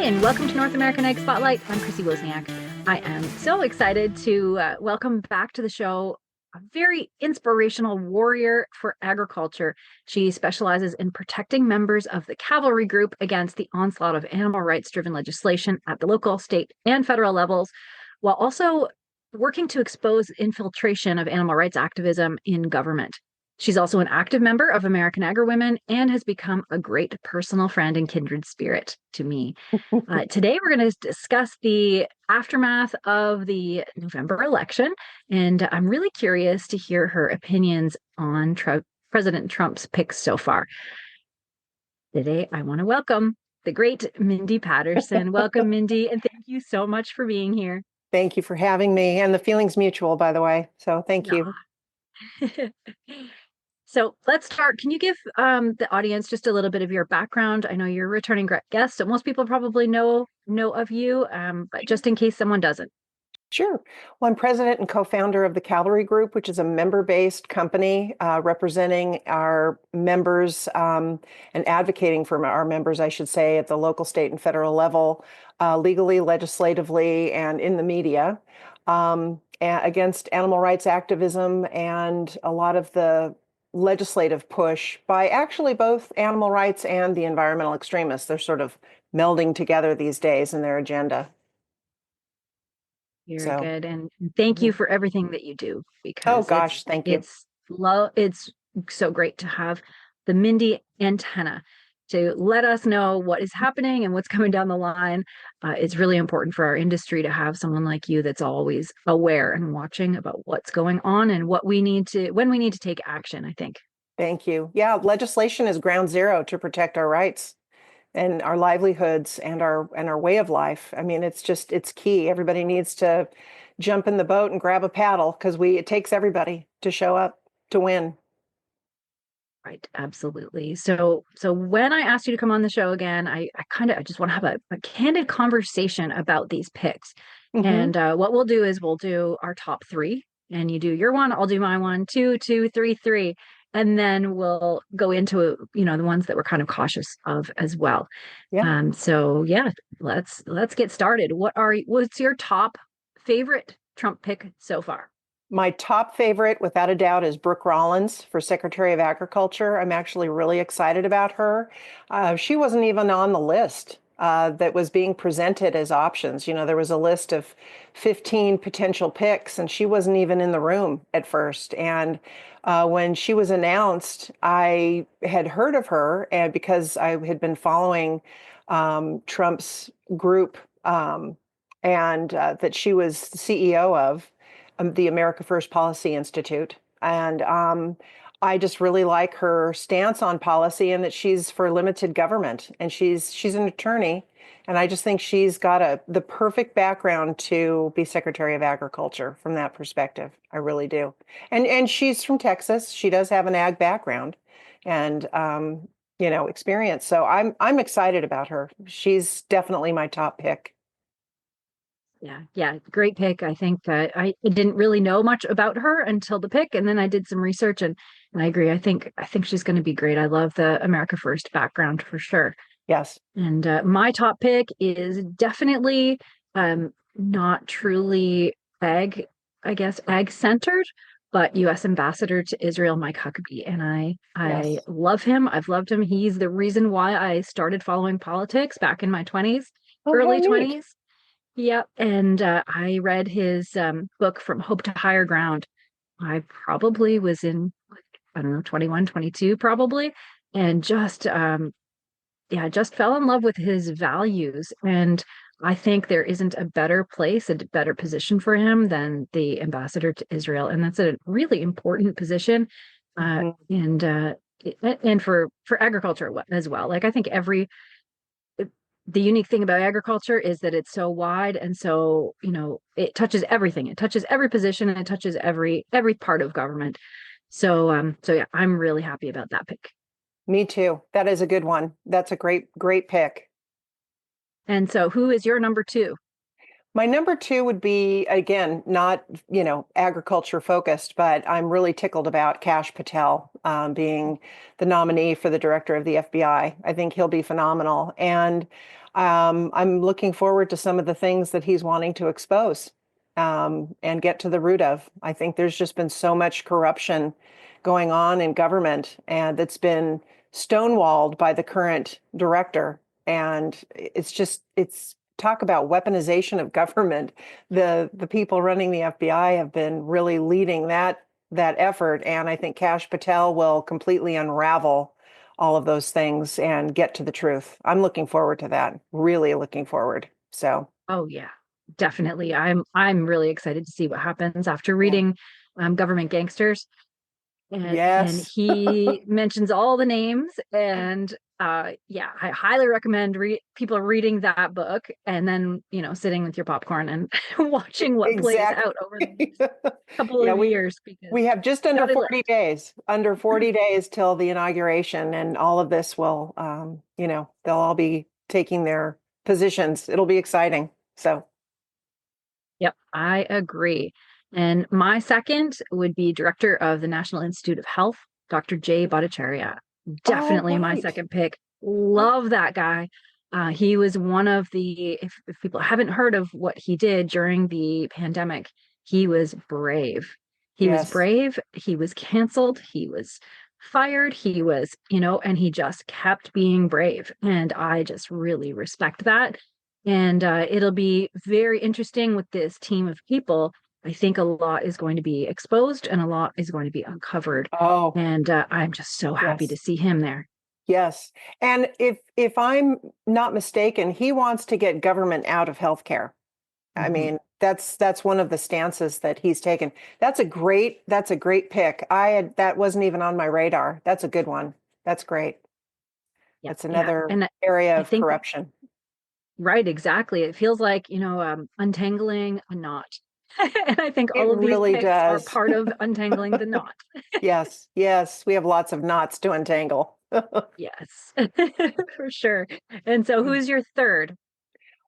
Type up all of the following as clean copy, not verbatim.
and welcome to North American Ag Spotlight. I'm Chrissy Wozniak. I am so excited to welcome back to the show a very inspirational warrior for agriculture. She specializes in protecting members of the Cavalry Group against the onslaught of animal rights-driven legislation at the local, state, and federal levels, while also working to expose infiltration of animal rights activism in government. She's also an active member of American Agri-Women and has become a great personal friend and kindred spirit to me. Today, we're going to discuss the aftermath of the November election, and I'm really curious to hear her opinions on President Trump's picks so far. Today, I want to welcome the great Mindy Patterson. Welcome, Mindy, and thank you so much for being here. Thank you for having me, and the feeling's mutual, by the way, so thank you. So let's start. Can you give the audience just a little bit of your background? I know you're a returning guest, so most people probably know of you, but just in case someone doesn't. Sure. Well, I'm president and co-founder of the Cavalry Group, which is a member-based company representing our members and advocating for our members, I should say, at the local, state, and federal level, legally, legislatively, and in the media, against animal rights activism and a lot of the legislative push by actually both animal rights and the environmental extremists. They're sort of melding together these days in their agenda. Very good. And thank you for everything that you do, oh because gosh, thank you. It's so great to have the Mindy antenna to let us know what is happening and what's coming down the line. It's really important for our industry to have someone like you that's always aware and watching about what's going on and when we need to take action, I think. Thank you. Yeah, legislation is ground zero to protect our rights and our livelihoods and our way of life. I mean, it's key. Everybody needs to jump in the boat and grab a paddle because it takes everybody to show up to win. Right, absolutely. So when I asked you to come on the show again, I just want to have a candid conversation about these picks. And what we'll do is we'll do our top three, and you do your one, I'll do my one, two, three, and then we'll go into the ones that we're kind of cautious of as well. Yeah. So yeah, let's get started. What's your top favorite Trump pick so far? My top favorite, without a doubt, is Brooke Rollins for Secretary of Agriculture. I'm actually really excited about her. She wasn't even on the list that was being presented as options. You know, there was a list of 15 potential picks, and she wasn't even in the room at first. And when she was announced, I had heard of her, and because I had been following Trump's group and that she was the CEO of the America First Policy Institute. And I just really like her stance on policy and that she's for limited government. And she's an attorney. And I just think she's got the perfect background to be Secretary of Agriculture from that perspective. I really do. And she's from Texas. She does have an ag background and experience. So I'm excited about her. She's definitely my top pick. Yeah, great pick. I think that I didn't really know much about her until the pick, and then I did some research, and I agree. I think she's going to be great. I love the America First background for sure. Yes. And my top pick is definitely not truly ag centered, but U.S. Ambassador to Israel, Mike Huckabee, and I love him. I've loved him. He's the reason why I started following politics back in my 20s, early 20s. Yep. And I read his book From Hope to Higher Ground. I probably was in, I don't know, 21, 22 probably. And just fell in love with his values. And I think there isn't a better place, a better position for him than the ambassador to Israel. And that's a really important position. And for agriculture as well. Like I think the unique thing about agriculture is that it's so wide, and so it touches everything. It touches every position, and it touches every part of government. So yeah, I'm really happy about that pick. Me too. That is a good one. That's a great pick. And so, who is your number two? My number two would be, again, not, agriculture focused, but I'm really tickled about Kash Patel being the nominee for the director of the FBI. I think he'll be phenomenal. And I'm looking forward to some of the things that he's wanting to expose and get to the root of. I think there's just been so much corruption going on in government, and that's been stonewalled by the current director. And it's talk about weaponization of government. The people running the FBI have been really leading that effort, and I think Kash Patel will completely unravel all of those things and get to the truth. I'm looking forward to that. Really looking forward. So, Oh yeah, definitely. I'm really excited to see what happens after yeah. reading Government Gangsters. And Yes. he mentions all the names, and yeah, I highly recommend people reading that book and then, sitting with your popcorn and watching what plays Exactly. out over the next couple Yeah, of years, because we have just under got it 40 list. days, under 40 days till the inauguration, and all of this will, they'll all be taking their positions. It'll be exciting. So, Yep, I agree. And my second would be Director of the National Institute of Health, Dr. Jay Bhattacharya. oh, Definitely my right. second pick. Love that guy. He was one of if people haven't heard of what he did during the pandemic, he was brave. He was Yes. brave. He was canceled. He was fired. He was, and he just kept being brave. And I just really respect that. And it'll be very interesting with this team of people. I think a lot is going to be exposed and a lot is going to be uncovered. Oh, And I'm just so happy to yes. see him there. Yes. And if I'm not mistaken, he wants to get government out of healthcare. I Mhm. mean, that's one of the stances that he's taken. That's a great pick. That wasn't even on my radar. That's a good one. That's great. Yeah, That's yeah. another And area I of think, corruption. right, exactly. It feels like, untangling a knot. And I think It all of these really picks are does. part of untangling the knot. Yes, yes, we have lots of knots to untangle. Yes, for sure. And so who's your Well, third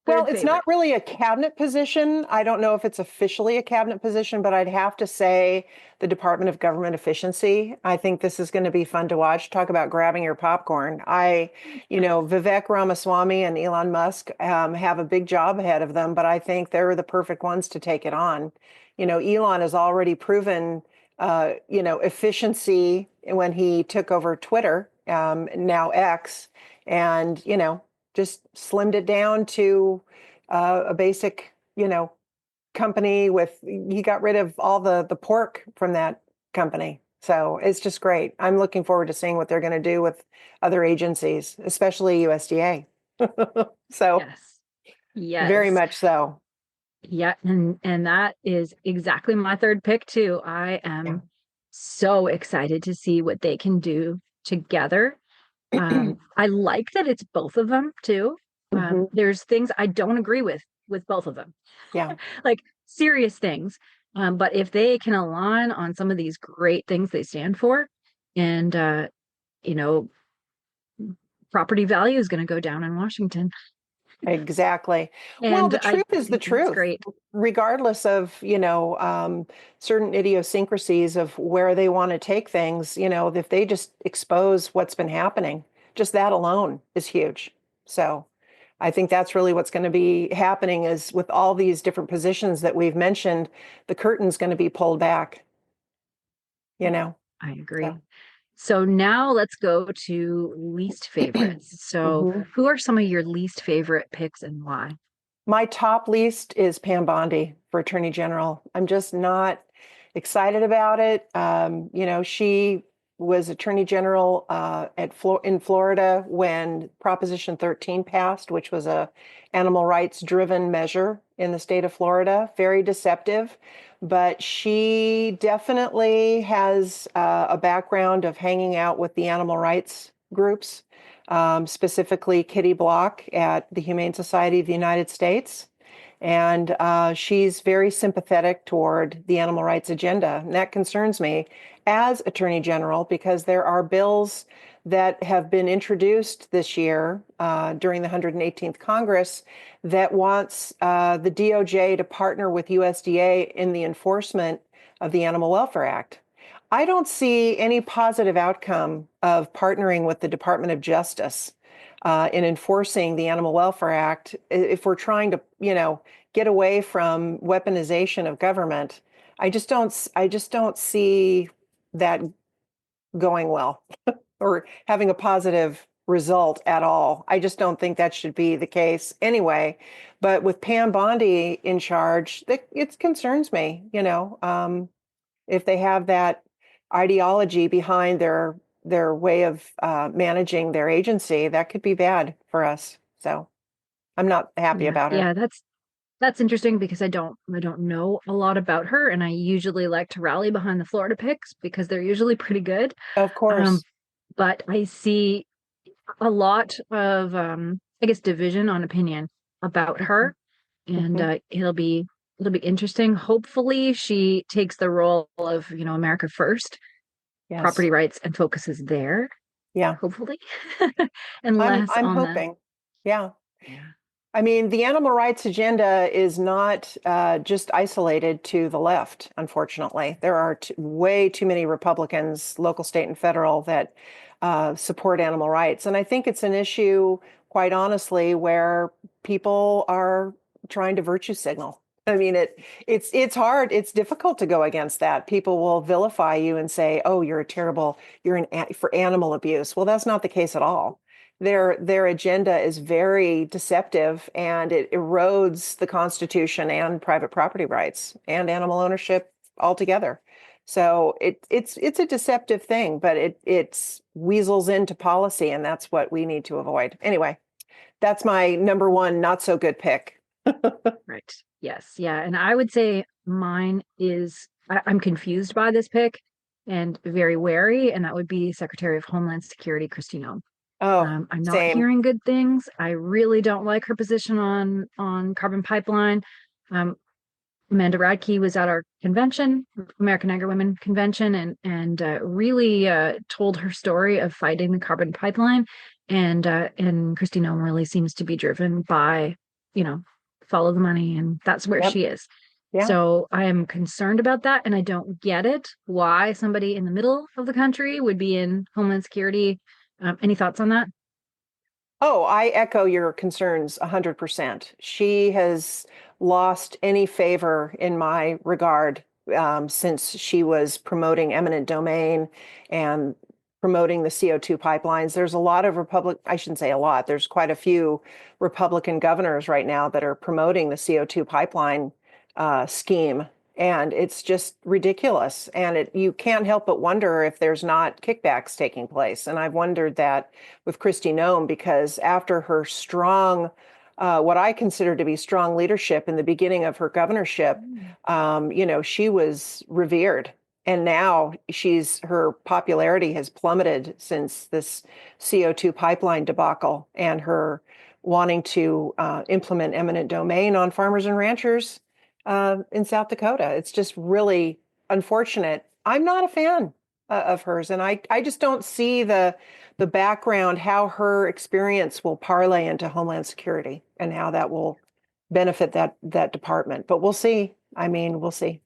it's not favorite? really a cabinet position. I don't know if it's officially a cabinet position, but I'd have to say the Department of Government Efficiency. I think this is going to be fun to watch. Talk about grabbing your popcorn. Vivek Ramaswamy and Elon Musk have a big job ahead of them, but I think they're the perfect ones to take it on. Elon has already proven, efficiency when he took over Twitter, now X, and, just slimmed it down to a basic, company with, he got rid of all the pork from that company. So it's just great. I'm looking forward to seeing what they're going to do with other agencies, especially USDA. So Yes. very Yes. much so. Yeah, and that is exactly my third pick too. I Yeah. am so excited to see what they can do together. I like that it's both of them too. Mhm. There's things I don't agree with both of them, Yeah, like serious things. But if they can align on some of these great things they stand for, and you know, property value is going to go down in Washington, exactly. Well, and the truth I is the think that's truth, great. regardless of, certain idiosyncrasies of where they want to take things, if they just expose what's been happening, just that alone is huge. So I think that's really what's going to be happening is with all these different positions that we've mentioned, the curtain's going to be pulled back, you Yeah, know. I agree. So So now let's go to least favorites. So Mhm. who are some of your least favorite picks and why? My top least is Pam Bondi for Attorney General. I'm just not excited about it. She was Attorney General in Florida when Proposition 13 passed, which was a animal rights driven measure in the state of Florida. Very deceptive, but she definitely has a background of hanging out with the animal rights groups, specifically Kitty Block at the Humane Society of the United States. And she's very sympathetic toward the animal rights agenda. And that concerns me as Attorney General because there are bills that have been introduced this year during the 118th Congress that wants the DOJ to partner with USDA in the enforcement of the Animal Welfare Act. I don't see any positive outcome of partnering with the Department of Justice in enforcing the Animal Welfare Act, if we're trying to, get away from weaponization of government, I just don't see that going well or having a positive result at all. I just don't think that should be the case anyway. But with Pam Bondi in charge, it concerns me, if they have that ideology behind their way of managing their agency, that could be bad for us. So I'm not happy Yeah, about her. yeah, that's interesting because I don't know a lot about her, and I usually like to rally behind the Florida picks because they're usually pretty good. Of Um, course. but I see a lot of I guess division on opinion about her, and Hmm. it'll be interesting. Hopefully, she takes the role of America first, Yes. property rights, and focuses there. Yeah. Hopefully, and I'm less I'm on the hoping. Yeah. yeah. I mean, the animal rights agenda is not just isolated to the left, unfortunately. There are way too many Republicans, local, state, and federal, that support animal rights. And I think it's an issue, quite honestly, where people are trying to virtue signal. I mean, it's hard, it's difficult to go against that. People will vilify you and say, "Oh, you're for animal abuse." Well, that's not the case at all. Their agenda is very deceptive, and it erodes the Constitution and private property rights and animal ownership altogether. So it's a deceptive thing, but it's weasels into policy, and that's what we need to avoid. Anyway, that's my number one not so good pick. Right. Yes. Yeah. And I would say mine is I'm confused by this pick and very wary, and that would be Secretary of Homeland Security Christine Noem. Oh, I'm not same. hearing good things. I really don't like her position on carbon pipeline. Um, Amanda Radke was at our convention, American Agri Women Convention, and really told her story of fighting the carbon pipeline. And Christine Noem really seems to be driven by, you know, follow the money, and that's where Yep. she is. Yeah. So I am concerned about that, and I don't get it why somebody in the middle of the country would be in Homeland Security. Any thoughts on that? Oh, I echo your concerns 100%. She has lost any favor in my regard since she was promoting eminent domain and promoting the CO2 pipelines. There's a lot of I shouldn't say a lot, there's quite a few Republican governors right now that are promoting the CO2 pipeline scheme. And it's just ridiculous. And you can't help but wonder if there's not kickbacks taking place. And I've wondered that with Kristi Noem, because after her strong, what I consider to be strong leadership in the beginning of her governorship, Mm. she was revered. And now her popularity has plummeted since this CO2 pipeline debacle and her wanting to implement eminent domain on farmers and ranchers in South Dakota. It's just really unfortunate. I'm not a fan of hers, and I just don't see the background, how her experience will parlay into Homeland Security and how that will benefit that department. But we'll see. I mean, we'll see.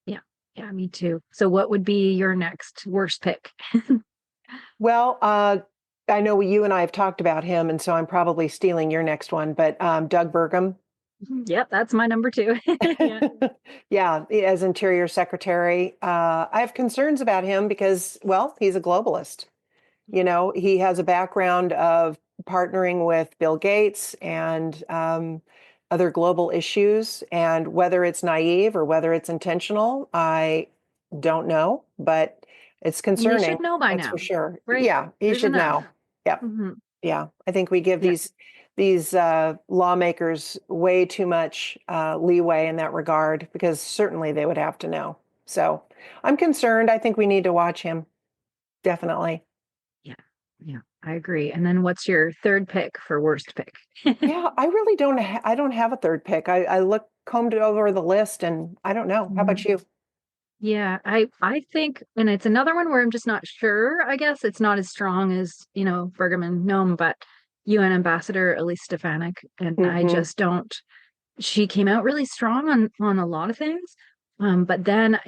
Yeah, yeah, me too. So what would be your next worst pick? Well, I know you and I have talked about him, and so I'm probably stealing your next one, but Doug Burgum. Yep, that's my number two. Yeah. Yeah, as Interior Secretary, I have concerns about him because, well, he's a globalist. He has a background of partnering with Bill Gates and other global issues. And whether it's naive or whether it's intentional, I don't know, but it's And you concerning. should know by That's for now, sure. right? Yeah, he There's should enough. know. Yep. Hmm. Yeah. I think we give Yeah. these lawmakers way too much leeway in that regard because certainly they would have to know. So I'm concerned. I think we need to watch him. Definitely. Yeah. Yeah. I agree. And then what's your third pick for worst pick? Yeah, I really I don't have a third pick. I combed over the list and I don't know. How about Mhm. you? Yeah, I think, and it's another one where I'm just not sure. I guess it's not as strong as, Bergam and Nome, but UN Ambassador Elise Stefanik, and I Hmm. just don't. She came out really strong on a lot of things, but then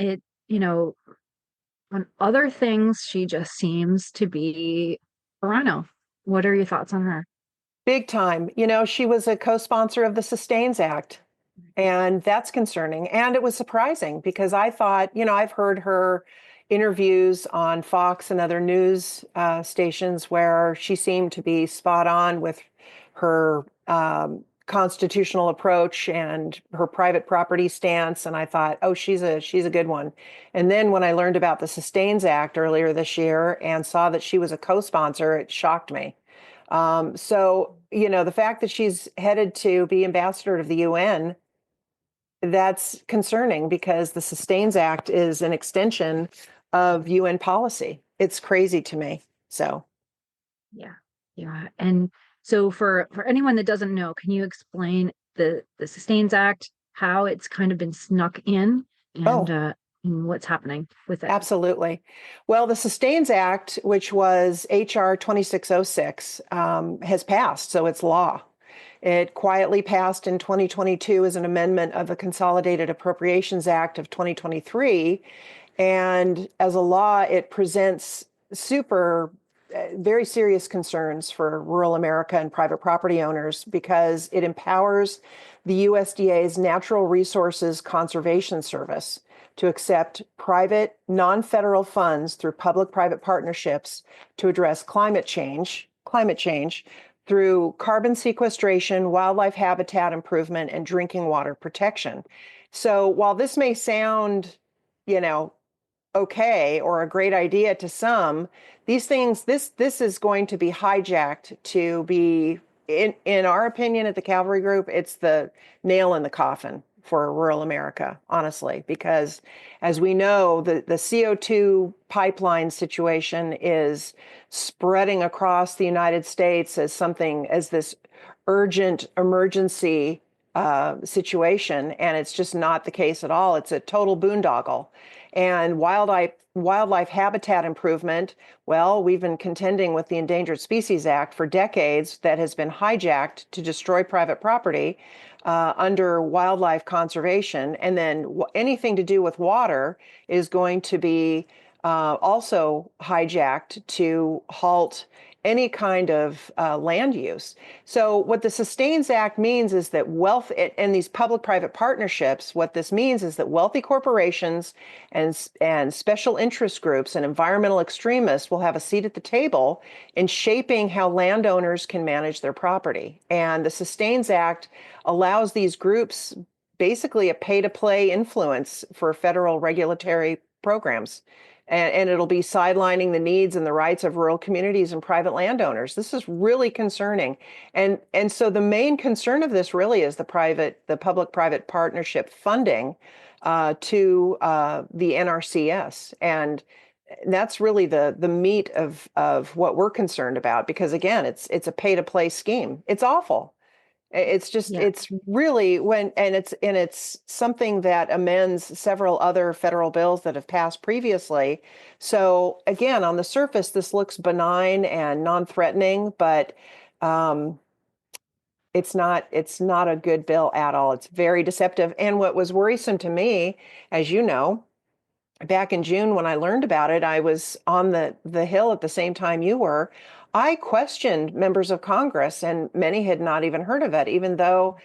on other things, she just seems to be a rhino. What are your thoughts on her? Big time. She was a co-sponsor of the Sustains Act. And that's concerning. And it was surprising because I thought, I've heard her interviews on Fox and other news stations where she seemed to be spot on with her constitutional approach and her private property stance. And I thought, oh, she's a good one. And then when I learned about the Sustains Act earlier this year and saw that she was a co-sponsor, it shocked me. The fact that she's headed to be ambassador to the UN, that's concerning because the Sustains Act is an extension of UN policy. It's crazy to me. So, Yeah. Yeah. And so for anyone that doesn't know, can you explain the Sustains Act, how it's kind of been snuck in oh, and what's happening with it? absolutely. Well, the Sustains Act, which was HR 2606, has passed, so it's law. It quietly passed in 2022 as an amendment of the Consolidated Appropriations Act of 2023. And as a law, it presents very serious concerns for rural America and private property owners because it empowers the USDA's Natural Resources Conservation Service to accept private, non-federal funds through public-private partnerships to address climate change through carbon sequestration, wildlife habitat improvement, and drinking water protection. So while this may sound, you know, okay or a great idea to some, these things, this is going to be hijacked to be, in our opinion at the Cavalry Group, it's the nail in the coffin for rural America, honestly, because as we know, the CO2 pipeline situation is spreading across the United States as this urgent emergency situation, and it's just not the case at all. It's a total boondoggle. And wildlife habitat improvement, well, we've been contending with the Endangered Species Act for decades that has been hijacked to destroy private property under wildlife conservation. And then anything to do with water is going to be also hijacked to halt any kind of land use. So what the Sustains Act means is that and these public-private partnerships, what this means is that wealthy corporations and special interest groups and environmental extremists will have a seat at the table in shaping how landowners can manage their property. And the Sustains Act allows these groups basically a pay-to-play influence for federal regulatory programs. And it'll be sidelining the needs and the rights of rural communities and private landowners. This is really concerning. And so the main concern of this really is the public-private partnership funding to the NRCS. And that's really the meat of what we're concerned about, because again, it's a pay-to-play scheme. It's awful. Yeah. It's really it's something that amends several other federal bills that have passed previously. So again, on the surface, this looks benign and non-threatening, but um, it's not a good bill at all. It's very deceptive. And what was worrisome to me, as you know, back in June when I learned about it, I was on the Hill at the same time you were. I questioned members of Congress, and many had not even heard of it, even though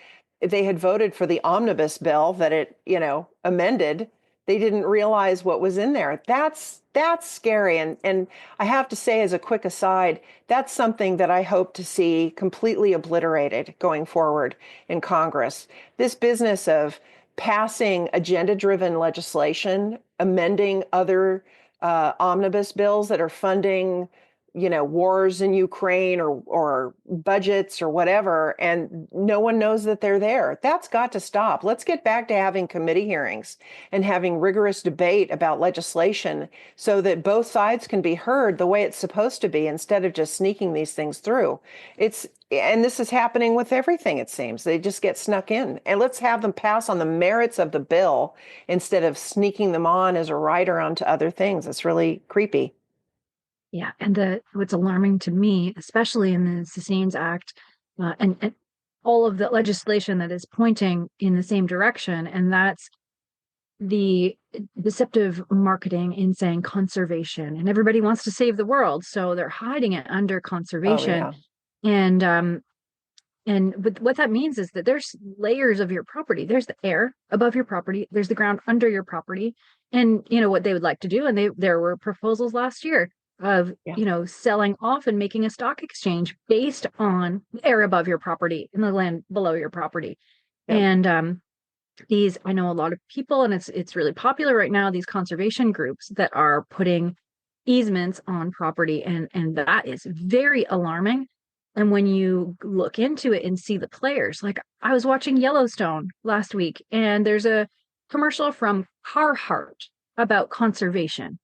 they had voted for the omnibus bill that it amended. They didn't realize what was in there. That's scary. And I have to say, as a quick aside, that's something that I hope to see completely obliterated going forward in Congress. This business of passing agenda-driven legislation, amending other omnibus bills that are funding, wars in Ukraine or budgets or whatever, and no one knows that they're there. That's got to stop. Let's get back to having committee hearings and having rigorous debate about legislation so that both sides can be heard the way it's supposed to be instead of just sneaking these things through. And this is happening with everything, it seems. They just get snuck in. And let's have them pass on the merits of the bill instead of sneaking them on as a rider onto other things. It's really creepy. Yeah. And what's alarming to me, especially in the Sustains Act, and all of the legislation that is pointing in the same direction, and that's the deceptive marketing in saying conservation, and everybody wants to save the world, so they're hiding it under Oh, conservation. yeah. And what that means is that there's layers of your property. There's the air above your property, there's the ground under your property. And what they would like to do, and there were proposals last year of Yeah. selling off and making a stock exchange based on the air above your property and the land below your property. Yep. And these, I know a lot of people, and it's really popular right now, these conservation groups that are putting easements on property, and that is very alarming. And when you look into it and see the players, like I was watching Yellowstone last week, and there's a commercial from Carhartt about conservation.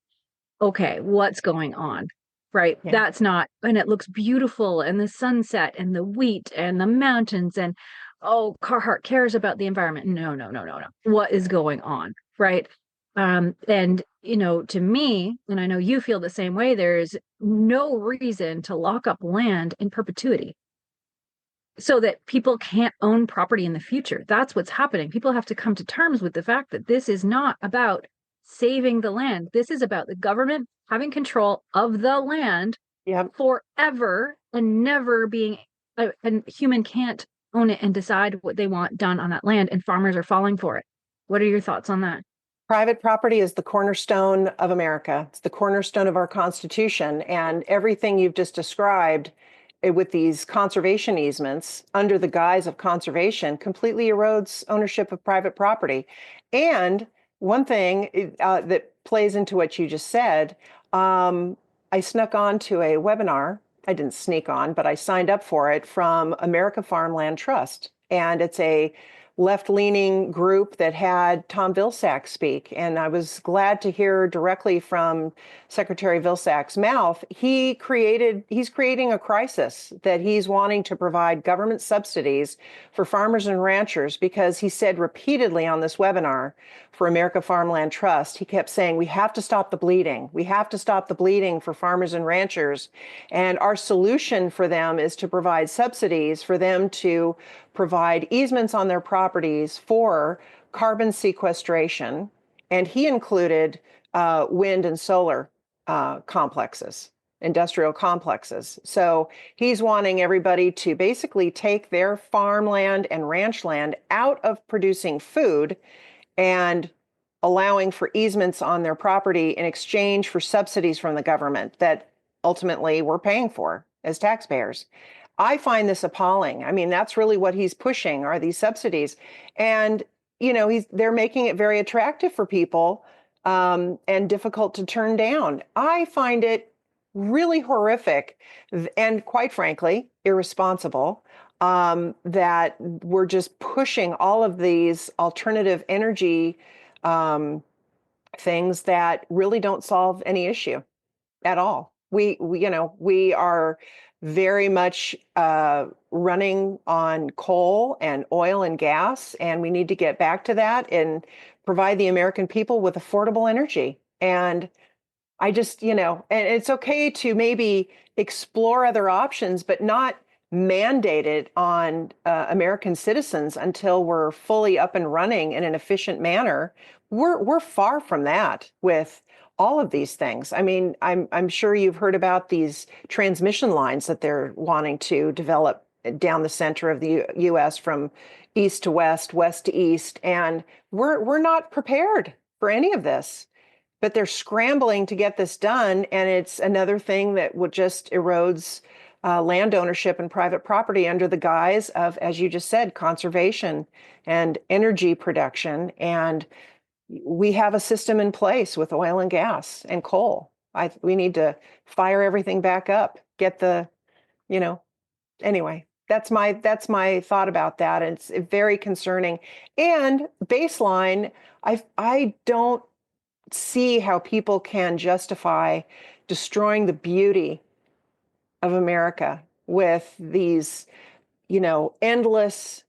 Okay, what's going on? Right? Yeah. That's not, and it looks beautiful, and the sunset and the wheat and the mountains, and oh, Carhartt cares about the environment. No, no, no, no, no. What is going on? Right? And to me, and I know you feel the same way, there's no reason to lock up land in perpetuity so that people can't own property in the future. That's what's happening. People have to come to terms with the fact that this is not about saving the land. This is about the government having control of the land Yep. forever, and never being a human can't own it and decide what they want done on that land, and farmers are falling for it. What are your thoughts on that? Private property is the cornerstone of America. It's the cornerstone of our Constitution. And everything you've just described with these conservation easements under the guise of conservation completely erodes ownership of private property. And one thing that plays into what you just said, I snuck on to a webinar. I didn't sneak on, but I signed up for it from America Farmland Trust. And it's a left-leaning group that had Tom Vilsack speak. And I was glad to hear directly from Secretary Vilsack's mouth. He's creating a crisis that he's wanting to provide government subsidies for farmers and ranchers, because he said repeatedly on this webinar for America Farmland Trust, he kept saying, we have to stop the bleeding. We have to stop the bleeding for farmers and ranchers. And our solution for them is to provide subsidies for them to provide easements on their properties for carbon sequestration. And he included wind and solar complexes, industrial complexes. So he's wanting everybody to basically take their farmland and ranch land out of producing food and allowing for easements on their property in exchange for subsidies from the government that ultimately we're paying for as taxpayers. I find this appalling. I mean, that's really what he's pushing, are these subsidies. And, they're making it very attractive for people and difficult to turn down. I find it really horrific and, quite frankly, irresponsible that we're just pushing all of these alternative energy things that really don't solve any issue at all. We are very much running on coal and oil and gas, and we need to get back to that and provide the American people with affordable energy. And I just, and it's okay to maybe explore other options, but not mandate it on American citizens until we're fully up and running in an efficient manner. We're far from that with all of these things. I mean, I'm sure you've heard about these transmission lines that they're wanting to develop down the center of the U.S. from east to west, west to east, and we're not prepared for any of this. But they're scrambling to get this done, and it's another thing that would just erodes land ownership and private property under the guise of, as you just said, conservation and energy production. And we have a system in place with oil and gas and coal. We need to fire everything back up, get the, anyway, that's my thought about that. And it's very concerning. And baseline, I don't see how people can justify destroying the beauty of America with these, endless,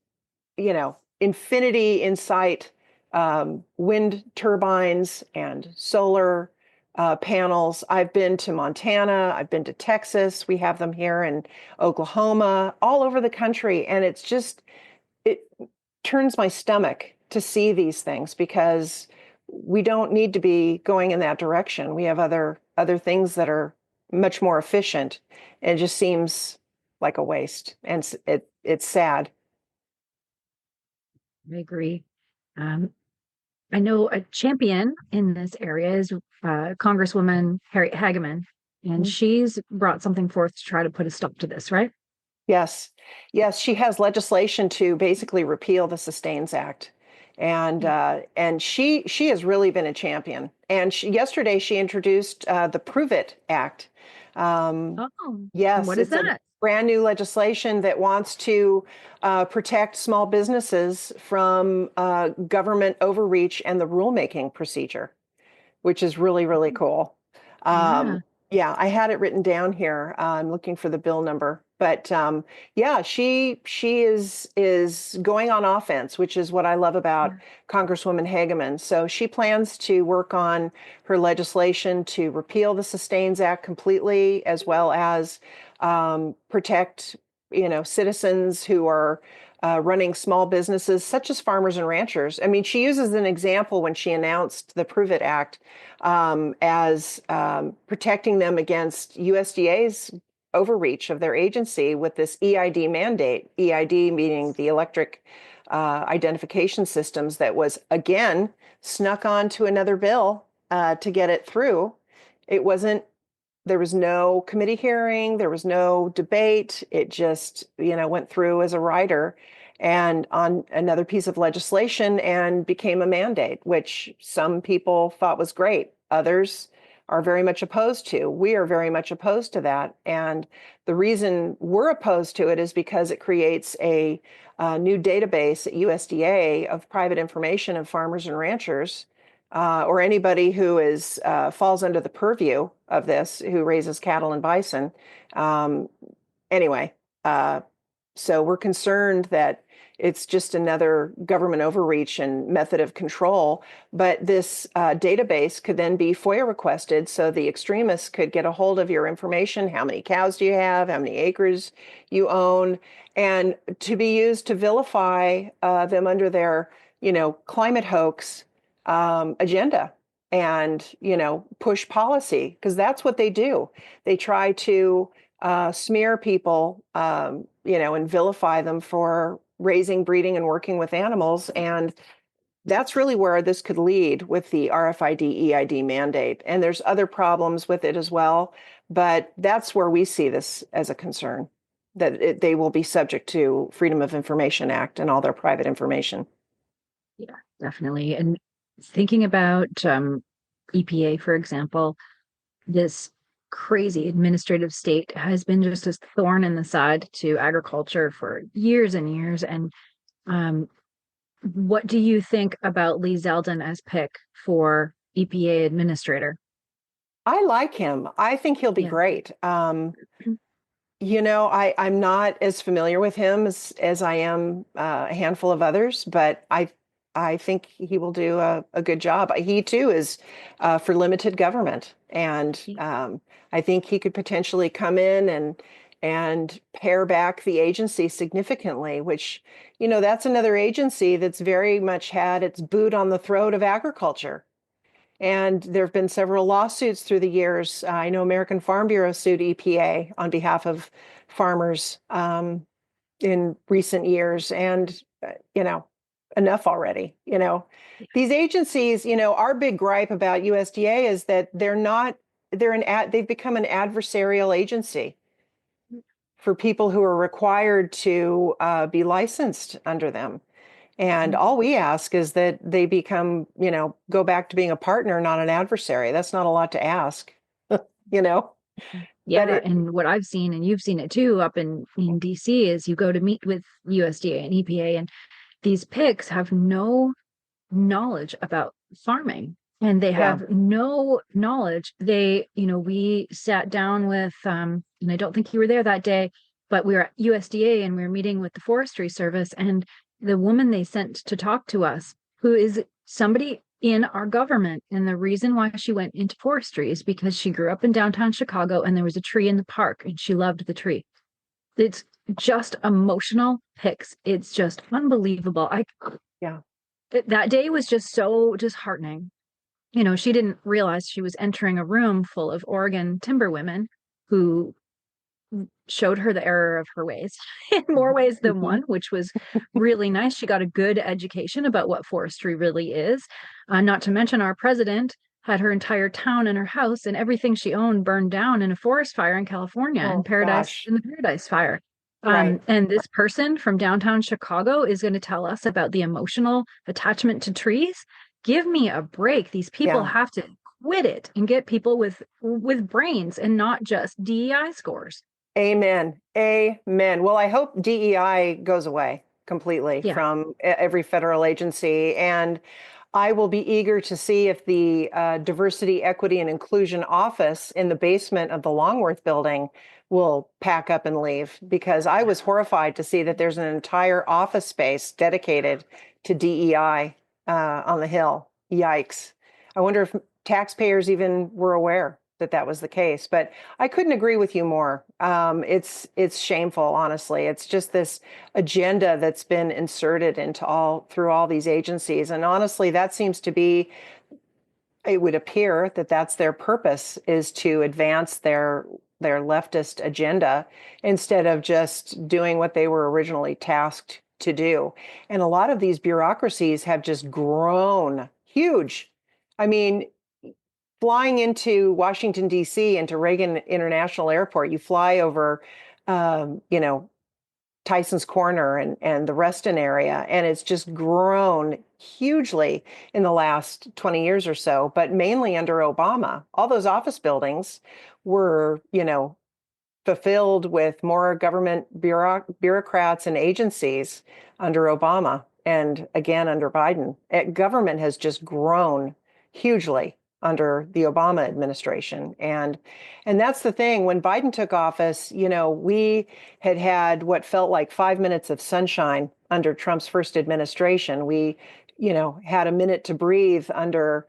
infinity in sight wind turbines and solar panels. I've been to Montana, I've been to Texas, we have them here in Oklahoma, all over the country. And it turns my stomach to see these things, because we don't need to be going in that direction. We have other things that are much more efficient. And it just seems like a waste. And it's sad. I agree. Um, I know a champion in this area is Congresswoman Harriet Hageman, and she's brought something forth to try to put a stop to this, right? Yes. Yes, she has legislation to basically repeal the Sustains Act. And she has really been a champion. And yesterday she introduced the Prove It Act. Um, Oh, and yes, what is it's a that? brand new legislation that wants to protect small businesses from government overreach and the rulemaking procedure, which is really, really cool. Yeah. Um, yeah, I had it written down here. I'm looking for the bill number, but yeah, she is going on offense, which is what I love about Yeah. Congresswoman Hageman. So she plans to work on her legislation to repeal the Sustains Act completely, as well as protect, citizens who are running small businesses, such as farmers and ranchers. I mean, she uses an example when she announced the Prove It Act as protecting them against USDA's overreach of their agency with this EID mandate. EID meaning the electric identification systems that was, again, snuck onto another bill to get it through. It wasn't There was no committee hearing, there was no debate. It just, went through as a rider and on another piece of legislation and became a mandate, which some people thought was great. Others are very much opposed to. We are very much opposed to that. And the reason we're opposed to it is because it creates a new database at USDA of private information of farmers and ranchers or anybody who falls under the purview of this, who raises cattle and bison. Um, anyway, so we're concerned that it's just another government overreach and method of control. But this database could then be FOIA requested, so the extremists could get a hold of your information. How many cows do you have? How many acres you own? And to be used to vilify them under their, climate hoax agenda and, push policy, because that's what they do. They try to smear people, and vilify them for raising, breeding, and working with animals. And that's really where this could lead with the RFID EID mandate. And there's other problems with it as well. But that's where we see this as a concern, that they will be subject to Freedom of Information Act and all their private information. Yeah, definitely. And thinking about EPA, for example, this crazy administrative state has been just a thorn in the side to agriculture for years and years. And um, what do you think about Lee Zeldin as pick for EPA administrator? I like him. I think he'll be Yeah. great. I'm not as familiar with him as I am a handful of others, but I think he will do a good job. He too is for limited government, and I think he could potentially come in and pare back the agency significantly, which, that's another agency that's very much had its boot on the throat of agriculture. And there have been several lawsuits through the years. I know American Farm Bureau sued EPA on behalf of farmers in recent years. And, enough already. These agencies, our big gripe about USDA is that they've become an adversarial agency for people who are required to be licensed under them. And all we ask is that they go back to being a partner, not an adversary. That's not a lot to ask, you know? But Yeah, and what I've seen, and you've seen it too, up in DC, is you go to meet with USDA and EPA, and these pigs have no knowledge about farming, and they yeah, have no knowledge. We sat down with, and I don't think you were there that day, but we were at USDA and we were meeting with the Forestry Service, and the woman they sent to talk to us, who is somebody in our government. And the reason why she went into forestry is because she grew up in downtown Chicago and there was a tree in the park and she loved the tree. It's just emotional pics. It's just unbelievable. yeah. That day was just so disheartening. she didn't realize she was entering a room full of Oregon timber women who showed her the error of her ways in more ways than Mhm. one, which was really nice. She got a good education about what forestry really is. Not to mention, our president had her entire town and her house and everything she owned burned down in a forest fire in California Oh gosh. in the Paradise Fire. Right. And this person from downtown Chicago is going to tell us about the emotional attachment to trees. Give me a break. These people Yeah. have to quit it and get people with brains and not just DEI scores. Amen. Amen. Well, I hope DEI goes away completely Yeah. from every federal agency. And I will be eager to see if the Diversity, Equity, and Inclusion Office in the basement of the Longworth building will pack up and leave, because I was horrified to see that there's an entire office space dedicated to DEI on the Hill. Yikes. I wonder if taxpayers even were aware that that was the case. But I couldn't agree with you more. It's shameful, honestly. It's just this agenda that's been inserted into through all these agencies, and honestly, that seems to be. It would appear that that's their purpose, is to advance their leftist agenda instead of just doing what they were originally tasked to do. And a lot of these bureaucracies have just grown huge. I mean, flying into Washington, D.C., into Reagan International Airport, you fly over, you know, Tyson's Corner and the Reston area, and it's just grown hugely in the last 20 years or so, but mainly under Obama. All those office buildings were, fulfilled with more government bureaucrats and agencies under Obama, and again under Biden. Government has just grown hugely under the Obama administration. And that's the thing. When Biden took office, we had what felt like 5 minutes of sunshine under Trump's first administration. We, had a minute to breathe under,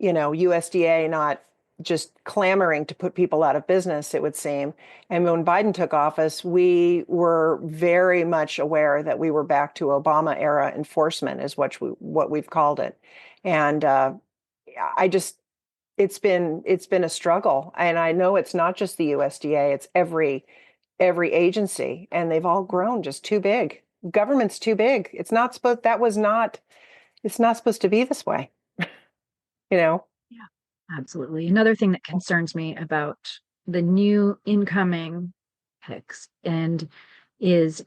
USDA not just clamoring to put people out of business, it would seem. And when Biden took office, we were very much aware that we were back to Obama era enforcement, is what we've called it. And I just it's been a struggle, and I know it's not just the USDA; it's every agency, and they've all grown just too big. Government's too big. It's not supposed. That was not. It's not supposed to be this way. You know. Yeah, absolutely. Another thing that concerns me about the new incoming picks and is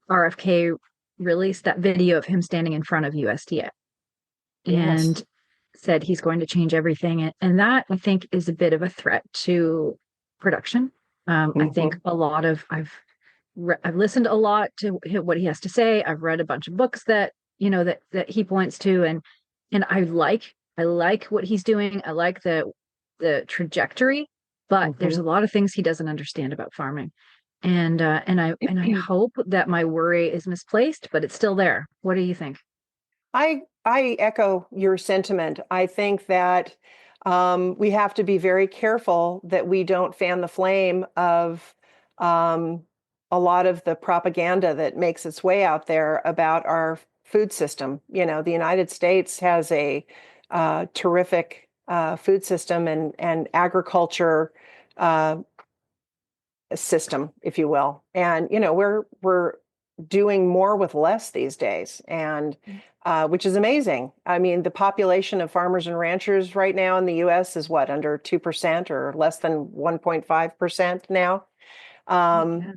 RFK released that video of him standing in front of USDA Yes. and said he's going to change everything. And that I think is a bit of a threat to production. I think Hmm. a lot of I've listened a lot to what he has to say. I've read a bunch of books that that he points to, and I like what he's doing. I like the trajectory, but there's Hmm. a lot of things he doesn't understand about farming. And I hope that my worry is misplaced, but it's still there. What do you think? I echo your sentiment. I think that we have to be very careful that we don't fan the flame of um, a lot of the propaganda that makes its way out there about our food system. The United States has a terrific food system and agriculture uh, system, if you will. And we're doing more with less these days, and which is amazing. I mean, the population of farmers and ranchers right now in the U.S. is what, under 2% or less than 1.5% now. Um, Yeah.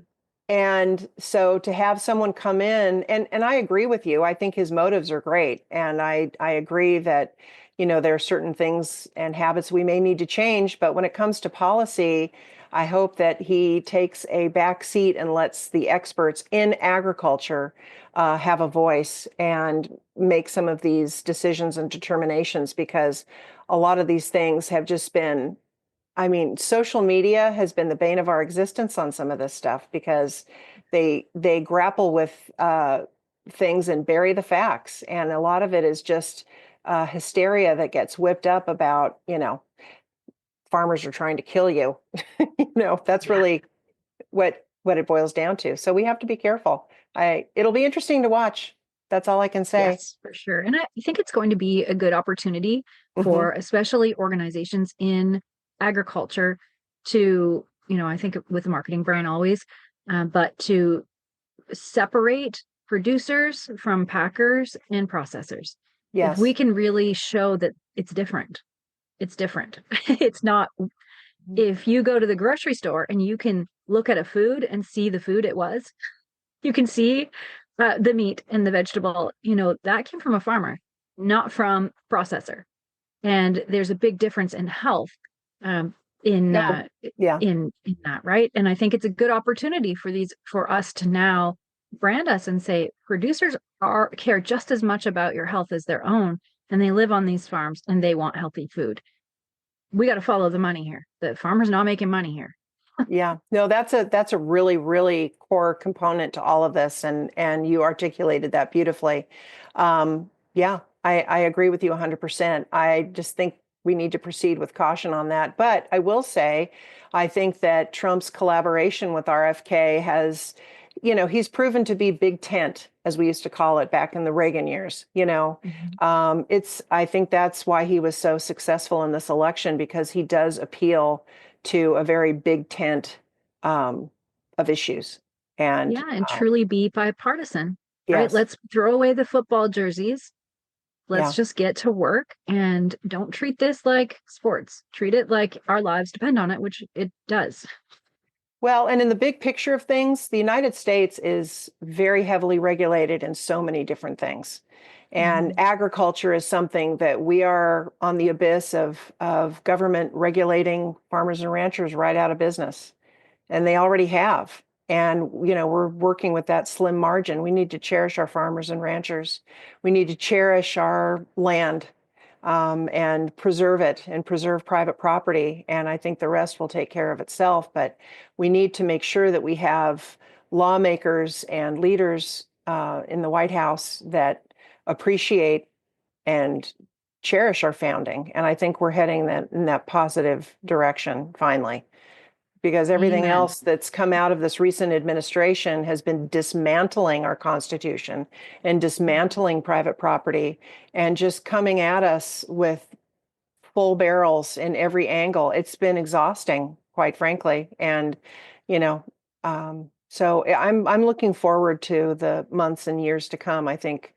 and so to have someone come in, and I agree with you, I think his motives are great. And I agree that, there are certain things and habits we may need to change. But when it comes to policy, I hope that he takes a back seat and lets the experts in agriculture have a voice and make some of these decisions and determinations, because a lot of these things have just been, I mean, social media has been the bane of our existence on some of this stuff, because they grapple with things and bury the facts, and a lot of it is just hysteria that gets whipped up about, farmers are trying to kill you. That's Yeah. really what it boils down to. So we have to be careful. It'll be interesting to watch. That's all I can say. Yes, for sure. And I think it's going to be a good opportunity Hmm. for especially organizations in agriculture to, I think with the marketing brain always, but to separate producers from packers and processors. If we Yes. can really show that it's different, it's different. It's not, if you go to the grocery store and you can look at a food and see the food it was, you can see the meat and the vegetable, that came from a farmer, not from processor. And there's a big difference in health um, in No. Yeah. in that, right? And I think it's a good opportunity for us to now brand us and say producers are care just as much about your health as their own, and they live on these farms and they want healthy food. We got to follow the money here. The farmer's not making money here. Yeah, no, that's a really, really core component to all of this, and you articulated that beautifully. Yeah, I agree with you 100%. I just think we need to proceed with caution on that. But I will say, I think that Trump's collaboration with RFK has, he's proven to be big tent, as we used to call it back in the Reagan years. Mhm. I think that's why he was so successful in this election because he does appeal to a very big tent um, of issues. And Yeah, and truly be bipartisan, right? yes, Let's throw away the football jerseys. Let's yeah. just get to work and don't treat this like sports. Treat it like our lives depend on it, which it does. Well, and in the big picture of things, the United States is very heavily regulated in so many different things. And Mhm. agriculture is something that we are on the abyss of government regulating farmers and ranchers right out of business. And they already have. And, we're working with that slim margin. We need to cherish our farmers and ranchers. We need to cherish our land and preserve it and preserve private property. And I think the rest will take care of itself. But we need to make sure that we have lawmakers and leaders in the White House that appreciate and cherish our founding. And I think we're heading in that positive direction finally because everything Amen. else that's come out of this recent administration has been dismantling our Constitution and dismantling private property and just coming at us with full barrels in every angle. It's been exhausting, quite frankly. And, you know, so I'm looking forward to the months and years to come. I think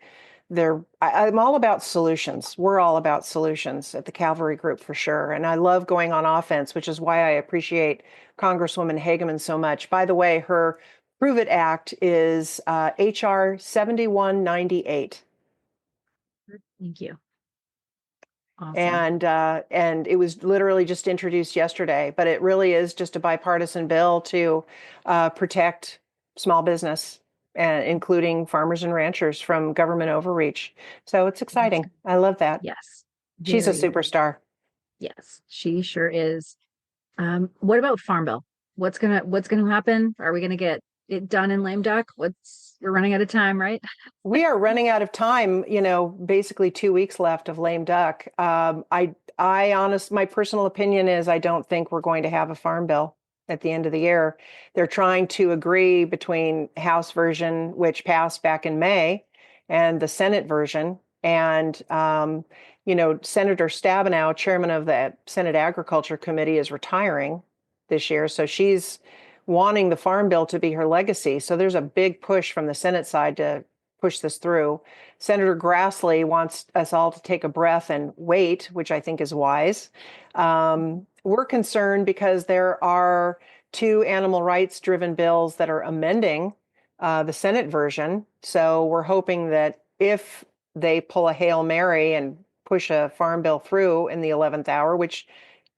I'm all about solutions. We're all about solutions at the Cavalry Group for sure. And I love going on offense, which is why I appreciate Congresswoman Hageman so much. By the way, her Prove It Act is HR 7198. Thank you. Awesome. And it was literally just introduced yesterday, but it really is just a bipartisan bill to protect small business, including farmers and ranchers from government overreach. So it's That's exciting. good. I love that. Yes. She's a Very. superstar. Yes, she sure is. What about Farm Bill? What's gonna happen? Are we gonna get it done in lame duck? We're running out of time, right? We are running out of time, basically 2 weeks left of lame duck. My personal opinion is I don't think we're going to have a farm bill at the end of the year. They're trying to agree between House version, which passed back in May, and the Senate version. And, Senator Stabenow, chairman of the Senate Agriculture Committee, is retiring this year. So she's wanting the farm bill to be her legacy. So there's a big push from the Senate side to push this through. Senator Grassley wants us all to take a breath and wait, which I think is wise. We're concerned because there are two animal rights driven bills that are amending the Senate version. So we're hoping that if they pull a Hail Mary and push a farm bill through in the 11th hour, which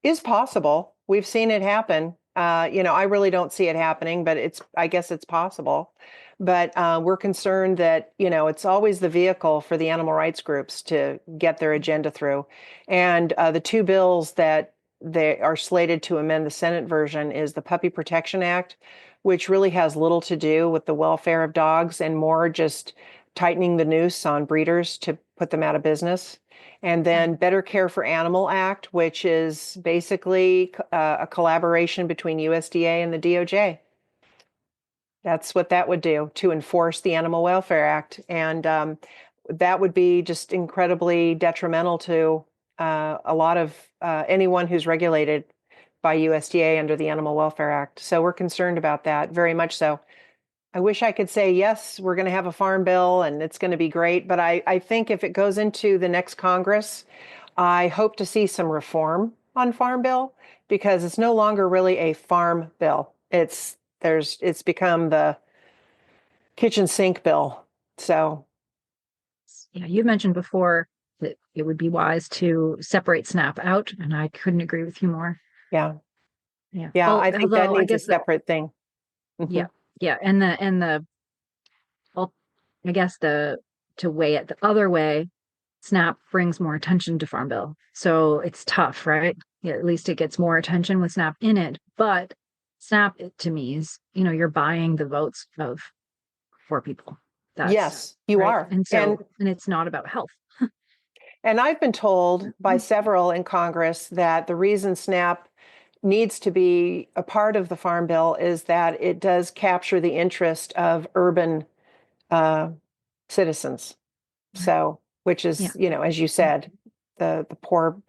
is possible. We've seen it happen. I really don't see it happening, but I guess it's possible. But we're concerned that, it's always the vehicle for the animal rights groups to get their agenda through. And the two bills that they are slated to amend the Senate version is the Puppy Protection Act, which really has little to do with the welfare of dogs and more just tightening the noose on breeders to put them out of business. And then Better Care for Animal Act, which is basically a collaboration between USDA and the DOJ. That's what that would do to enforce the Animal Welfare Act. And that would be just incredibly detrimental to a lot of anyone who's regulated by USDA under the Animal Welfare Act. So we're concerned about that, very much so. I wish I could say, yes, we're going to have a farm bill and it's going to be great. But I think if it goes into the next Congress, I hope to see some reform on farm bill because it's no longer really a farm bill. It's become the kitchen sink bill. So Yeah, you mentioned before that it would be wise to separate SNAP out, and I couldn't agree with you more. yeah, Yeah. yeah, I think that Although I needs a guess that, separate thing. yeah, Mhm. yeah, well, I guess to weigh it the other way, SNAP brings more attention to Farm Bill. So it's tough, right? Yeah, at least it gets more attention with SNAP in it. But SNAP to me is, you're buying the votes of poor people. That's Yes, you right. are. And it's not about health. And I've been told by several in Congress that the reason SNAP needs to be a part of the Farm Bill is that it does capture the interest of urban uh, citizens. Right. So, which Yeah. is, as you said, the poor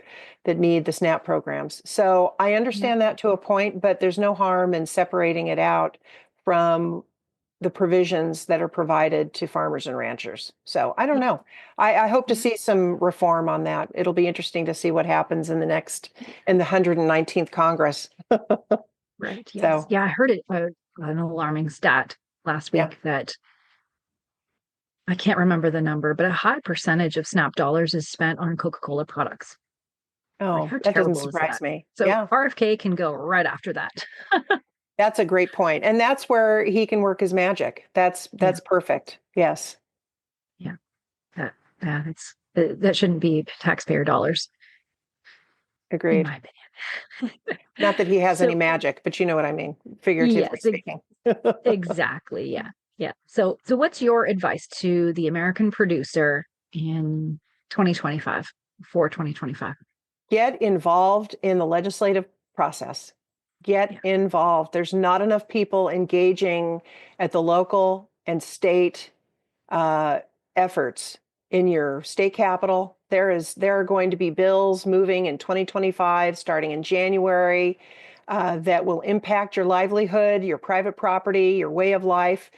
that need the SNAP programs. So I Yeah. understand that to a point, but there's no harm in separating it out from the provisions that are provided to farmers and ranchers. So I don't Yeah. know. I hope to Yeah. see some reform on that. It'll be interesting to see what happens in the 119th Congress. Right. Yes. So Yeah. I heard an alarming stat last yeah. week that I can't remember the number, but a high percentage of SNAP dollars is spent on Coca-Cola products. Like, Oh, how that doesn't terrible is surprise that? me. So Yeah. RFK can go right after that. That's a great point. And that's where he can work his magic. That's Yeah. that's perfect. Yes. Yeah. That, that shouldn't be taxpayer dollars, in Agreed. my opinion. Not that he has any So, magic, but you know what I mean, figuratively yes, speaking. exactly. Yeah. Yeah. So what's your advice to the American producer in 2025 for 2025? Get involved in the legislative process. Get Yeah. involved. There's not enough people engaging at the local and state uh, efforts in your state capital. There are going to be bills moving in 2025, starting in January, that will impact your livelihood, your private property, your way of life.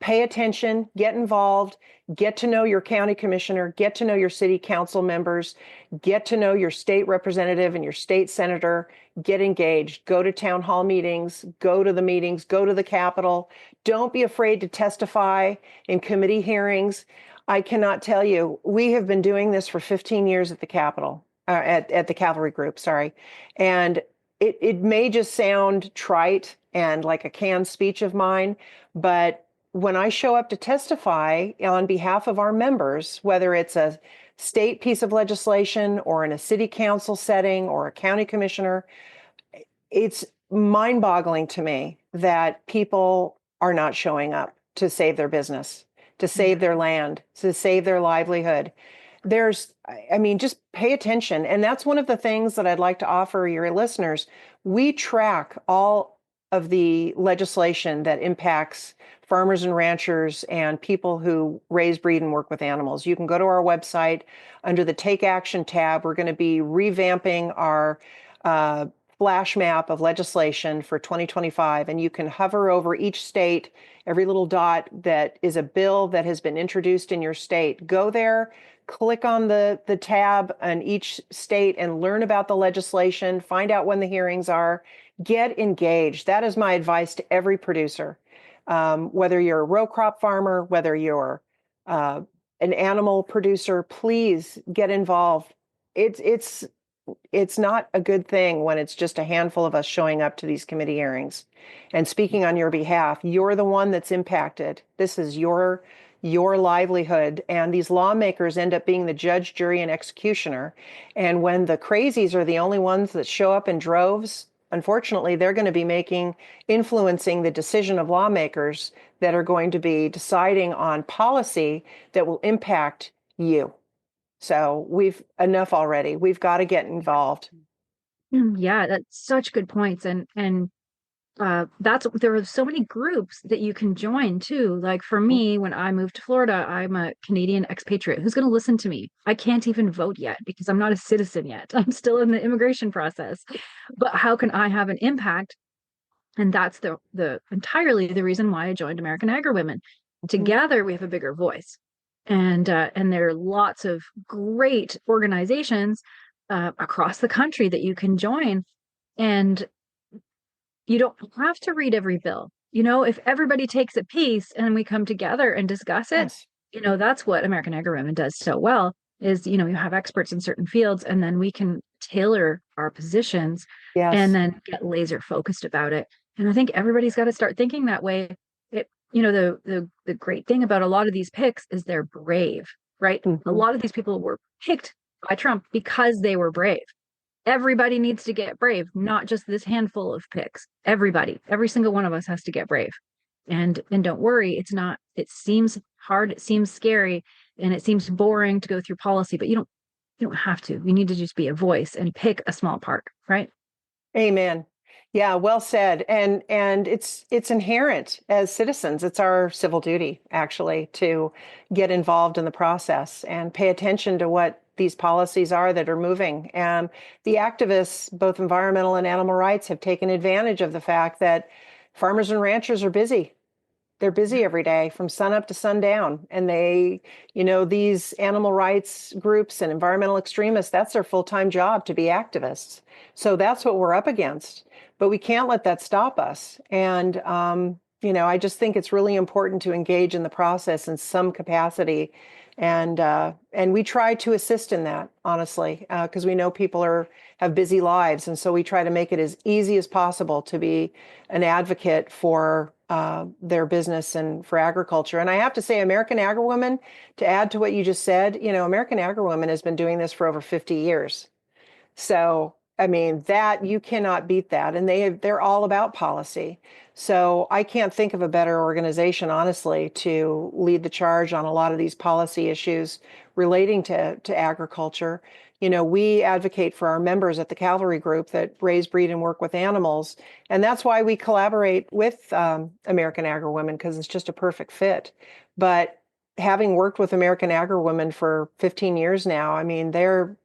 Pay attention, get involved, get to know your county commissioner, get to know your city council members, get to know your state representative and your state senator, get engaged, go to town hall meetings, go to the meetings, go to the Capitol. Don't be afraid to testify in committee hearings. I cannot tell you, we have been doing this for 15 years at the Capitol, at the Cavalry Group, sorry. And it may just sound trite and like a canned speech of mine, but when I show up to testify on behalf of our members, whether it's a state piece of legislation or in a city council setting or a county commissioner, it's mind boggling to me that people are not showing up to save their business, to Yeah. save their land, to save their livelihood. I mean, just pay attention. And that's one of the things that I'd like to offer your listeners. We track all of the legislation that impacts farmers and ranchers and people who raise, breed, and work with animals. You can go to our website under the Take Action tab. We're going to be revamping our uh, flash map of legislation for 2025, and you can hover over each state, every little dot that is a bill that has been introduced in your state. Go there, click on the tab on each state and learn about the legislation, find out when the hearings are, get engaged. That is my advice to every producer. Whether you're a row crop farmer, whether you're an animal producer, please get involved. It's not a good thing when it's just a handful of us showing up to these committee hearings and speaking on your behalf. You're the one that's impacted. This is your livelihood, and these lawmakers end up being the judge, jury, and executioner. And when the crazies are the only ones that show up in droves, unfortunately, they're going to be influencing the decision of lawmakers that are going to be deciding on policy that will impact you. So we've enough already. We've got to get involved. Yeah, that's such good points. And there are so many groups that you can join too. Like for me, when I moved to Florida, I'm a Canadian expatriate. Who's going to listen to me? I can't even vote yet because I'm not a citizen yet. I'm still in the immigration process. But how can I have an impact? And that's the entirely the reason why I joined American Agri Women. Mhm. Together, we have a bigger voice, and there are lots of great organizations across the country that you can join, and you don't have to read every bill. If everybody takes a piece and we come together and discuss it, Yes. that's what American Agri Women does so well is, you have experts in certain fields and then we can tailor our positions and Yes. then get laser focused about it. And I think everybody's got to start thinking that way. The great thing about a lot of these picks is they're brave, right? A Mhm. lot of these people were picked by Trump because they were brave. Everybody needs to get brave, not just this handful of picks. Every single one of us has to get brave. And don't worry, it seems hard, it seems scary, and it seems boring to go through policy, but you don't have to. You need to just be a voice and pick a small part, right? Amen. Yeah, well said. And it's inherent as citizens. It's our civil duty actually to get involved in the process and pay attention to what these policies are that are moving. And the activists, both environmental and animal rights, have taken advantage of the fact that farmers and ranchers are busy. They're busy every day from sunup to sundown. And these animal rights groups and environmental extremists, that's their full-time job to be activists. So that's what we're up against. But we can't let that stop us. And, I just think it's really important to engage in the process in some capacity. And we try to assist in that, honestly, because we know people have busy lives. And so we try to make it as easy as possible to be an advocate for their business and for agriculture. And I have to say, American Agri-Women, to add to what you just said, American Agri-Women has been doing this for over 50 years. So, I mean, that you cannot beat that. And they're all about policy. So I can't think of a better organization, honestly, to lead the charge on a lot of these policy issues relating to agriculture. We advocate for our members at the Cavalry Group that raise, breed, and work with animals. And that's why we collaborate with American Agri-Women, because it's just a perfect fit. But having worked with American Agri-Women for 15 years now, I mean, they're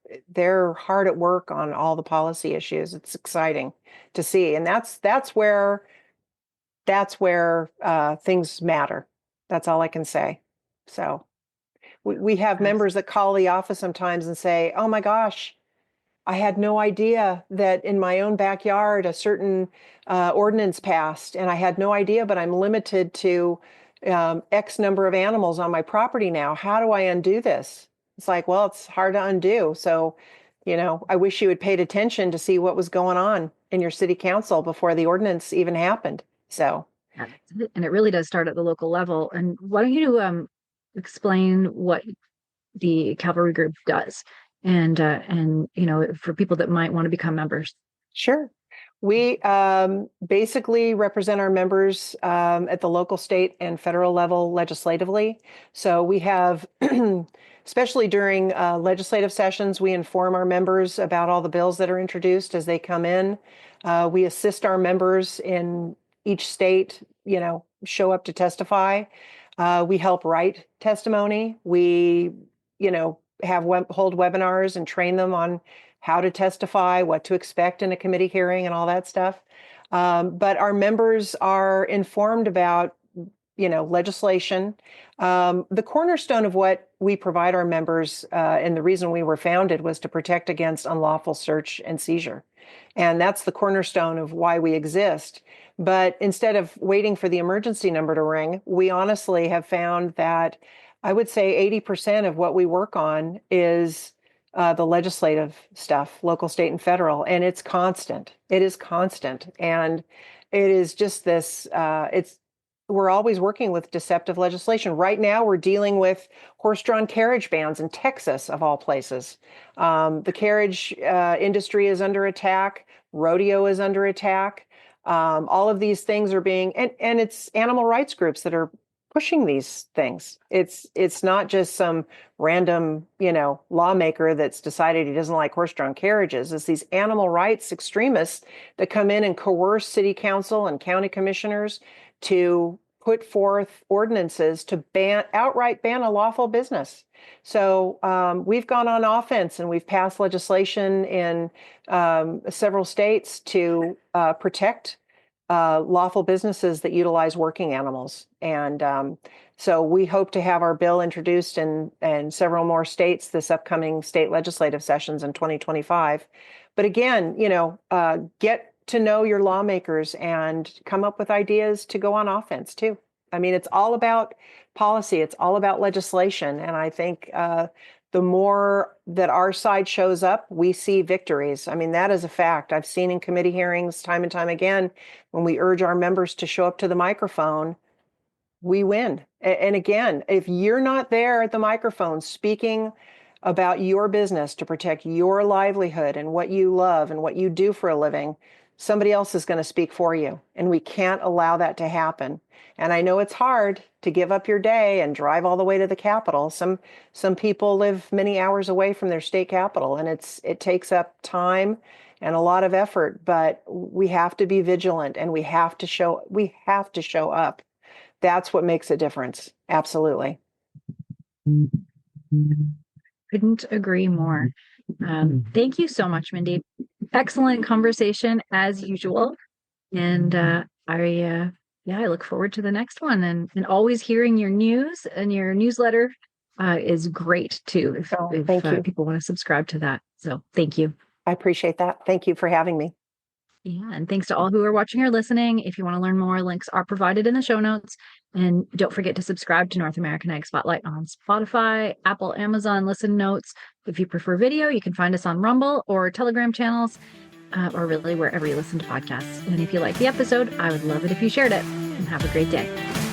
hard at work on all the policy issues. It's exciting to see, and that's where things matter. That's all I can say. So we have members that call the office sometimes and say, "Oh my gosh, I had no idea that in my own backyard a certain ordinance passed, and I had no idea, but I'm limited to X number of animals on my property now. How do I undo this?" It's like, well, it's hard to undo. So, I wish you had paid attention to see what was going on in your city council before the ordinance even happened. So, And it really does start at the local level. And why don't you explain what the Cavalry Group does, and for people that might want to become members. sure. We basically represent our members at the local, state, and federal level legislatively. So we have, especially during legislative sessions, we inform our members about all the bills that are introduced as they come in. We assist our members in each state, show up to testify. We help write testimony. We, hold webinars and train them on how to testify, what to expect in a committee hearing, and all that stuff. But our members are informed about, legislation. The cornerstone of what we provide our members, and the reason we were founded, was to protect against unlawful search and seizure. And that's the cornerstone of why we exist. But instead of waiting for the emergency number to ring, we honestly have found that I would say 80% of what we work on is the legislative stuff, local, state, and federal, and it's constant. It is constant, and it is just this. We're always working with deceptive legislation. Right now, we're dealing with horse-drawn carriage bans in Texas, of all places. The carriage industry is under attack. Rodeo is under attack. All of these things are being, and it's animal rights groups that are pushing these things. It's not just some random, lawmaker that's decided he doesn't like horse-drawn carriages. It's these animal rights extremists that come in and coerce city council and county commissioners to put forth ordinances to outright ban a lawful business. So we've gone on offense, and we've passed legislation in several states to protect lawful businesses that utilize working animals. And so we hope to have our bill introduced in several more states this upcoming state legislative sessions in 2025. But again, get to know your lawmakers and come up with ideas to go on offense too. I mean, it's all about policy. It's all about legislation. And I think the more that our side shows up, we see victories. I mean, that is a fact. I've seen in committee hearings time and time again, when we urge our members to show up to the microphone, we win. And again, if you're not there at the microphone speaking about your business to protect your livelihood and what you love and what you do for a living, somebody else is going to speak for you. And we can't allow that to happen. And I know it's hard to give up your day and drive all the way to the Capitol. Some people live many hours away from their state capital, and it takes up time and a lot of effort, but we have to be vigilant, and we have to show up. That's what makes a difference. Absolutely. Couldn't agree more. Thank you so much, Mindy. Excellent conversation as usual. And I look forward to the next one, and always hearing your news and your newsletter is great too. If people want to subscribe to that. So thank you. I appreciate that. Thank you for having me. Yeah, and thanks to all who are watching or listening. If you want to learn more, links are provided in the show notes. And don't forget to subscribe to North American Ag Spotlight on Spotify, Apple, Amazon, Listen Notes. If you prefer video, you can find us on Rumble or Telegram channels, or really wherever you listen to podcasts. And if you like the episode, I would love it if you shared it. And have a great day.